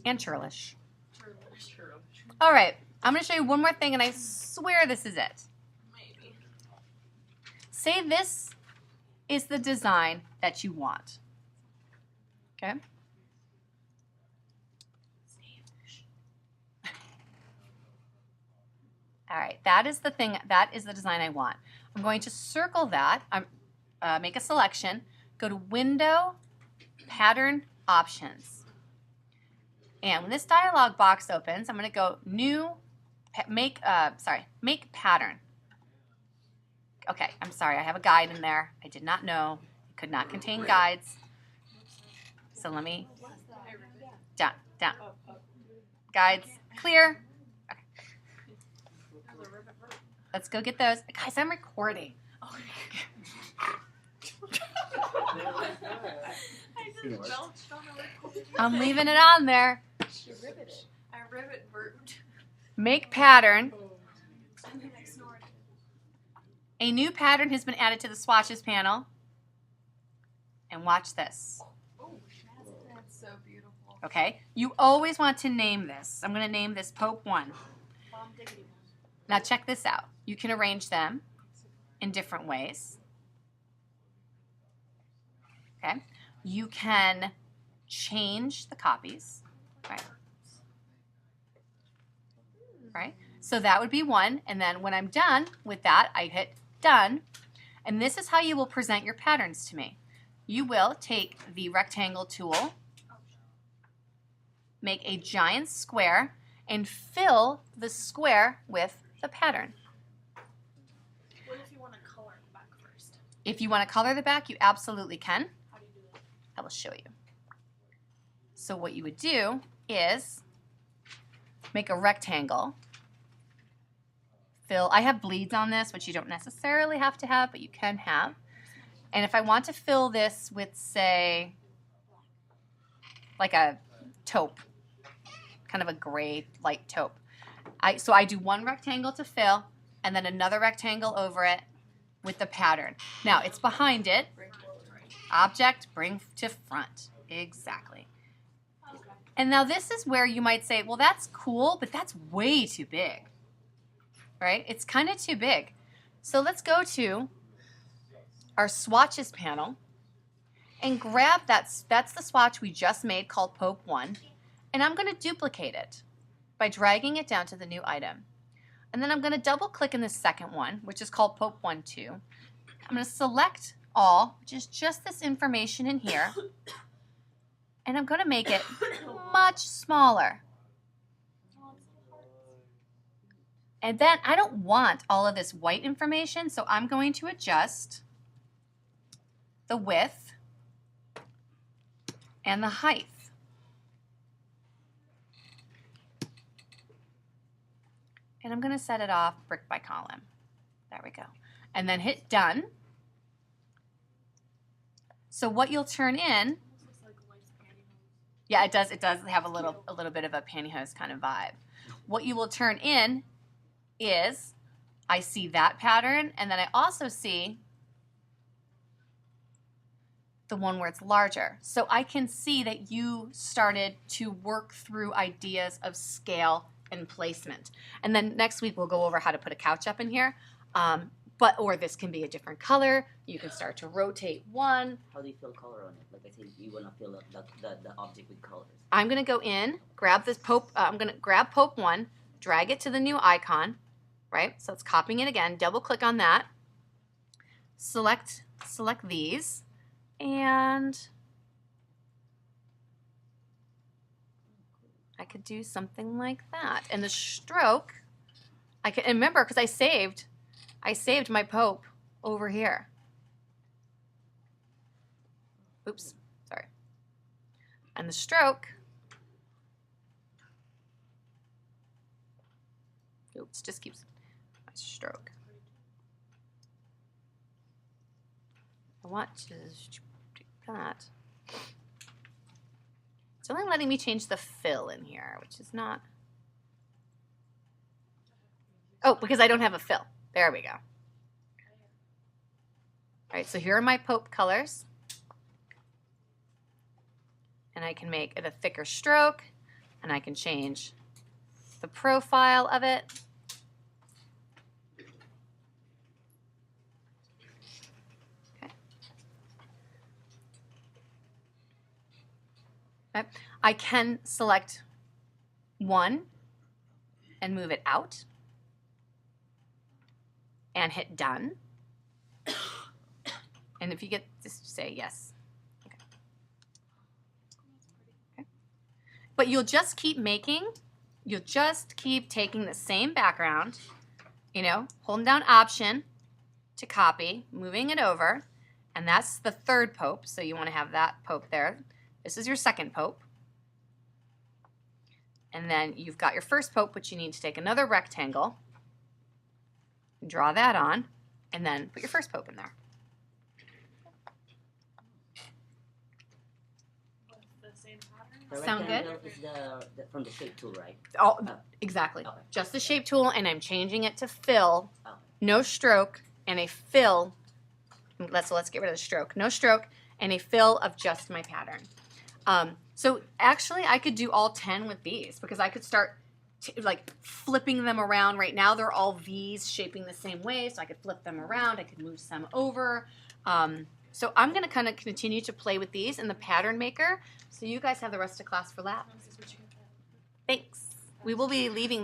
and churlish. All right, I'm going to show you one more thing, and I swear this is it. Maybe. Say this is the design that you want. Okay? All right, that is the thing, that is the design I want. I'm going to circle that, make a selection, go to Window, Pattern Options. And when this dialog box opens, I'm going to go New, Make Pattern. Okay, I'm sorry, I have a guide in there. I did not know. It could not contain guides. So let me, down. Guides, clear. Okay. Let's go get those. Guys, I'm recording. I just belched on a recording. I'm leaving it on there. She riveted. I rivet burped. Make pattern. And then I snorted. A new pattern has been added to the swatches panel. And watch this. Oh, that's so beautiful. Okay? You always want to name this. I'm going to name this Pope 1. Bomb diggity. Now check this out. You can arrange them in different ways. Okay? You can change the copies. Right? So that would be 1. And then when I'm done with that, I hit done. And this is how you will present your patterns to me. You will take the rectangle tool, make a giant square, and fill the square with the pattern. What if you want to color the back first? If you want to color the back, you absolutely can. How do you do that? I will show you. So what you would do is make a rectangle. Fill, I have bleeds on this, which you don't necessarily have to have, but you can have. And if I want to fill this with, say, like a taupe, kind of a gray, light taupe. So I do one rectangle to fill, and then another rectangle over it with the pattern. Now, it's behind it. Object, bring to front. Exactly. Okay. And now this is where you might say, well, that's cool, but that's way too big. Right? It's kind of too big. So let's go to our swatches panel and grab that's the swatch we just made called Pope 1. And I'm going to duplicate it by dragging it down to the new item. And then I'm going to double click in the second one, which is called Pope 1 2. I'm going to select all, which is just this information in here. And I'm going to make it much smaller. And then I don't want all of this white information, so I'm going to adjust the width and the height. And I'm going to set it off brick by column. There we go. And then hit done. So what you'll turn in, yeah, it does have a little bit of a pantyhose kind of vibe. What you will turn in is I see that pattern, and then I also see the one where it's larger. So I can see that you started to work through ideas of scale and placement. And then next week we'll go over how to put a couch up in here. Or this can be a different color. You can start to rotate one. How do you fill color on it? Like I said, you want to fill the object with colors. I'm going to go in, grab this Pope. I'm going to grab Pope 1, drag it to the new icon, right? So it's copying it again. Double click on that. Select these, and I could do something like that. And the stroke, I can remember because I saved my Pope over here. Oops, sorry. And the stroke, oops, just keeps my stroke. I want to do that. It's only letting me change the fill in here, which is not. Oh, because I don't have a fill. There we go. All right, so here are my Pope colors. And I can make it a thicker stroke, and I can change the profile of it. Okay. Okay. I can select one and move it out and hit done. And if you get this, say yes. Okay. Okay. But you'll just keep making, you'll just keep taking the same background, you know, holding down Option to copy, moving it over, and that's the third Pope, so you want to have that Pope there. This is your second Pope. And then you've got your first Pope, which you need to take another rectangle, draw that on, and then put your first Pope in there. The same pattern? The Sound good? rectangle is the from the shape tool, right? Oh, Oh. exactly. Okay. Just the shape tool, and I'm changing it to fill, Oh. no stroke, and a fill. Let's get rid of the stroke. No stroke, and a fill of just my pattern. So actually, I could do all 10 with these because I could start like flipping them around. Right now, they're all V's shaping the same way, so I could flip them around. I could move some over. So I'm going to kind of continue to play with these in the pattern maker. So you guys have the rest of class for lab. This is what you get. Thanks. We will be leaving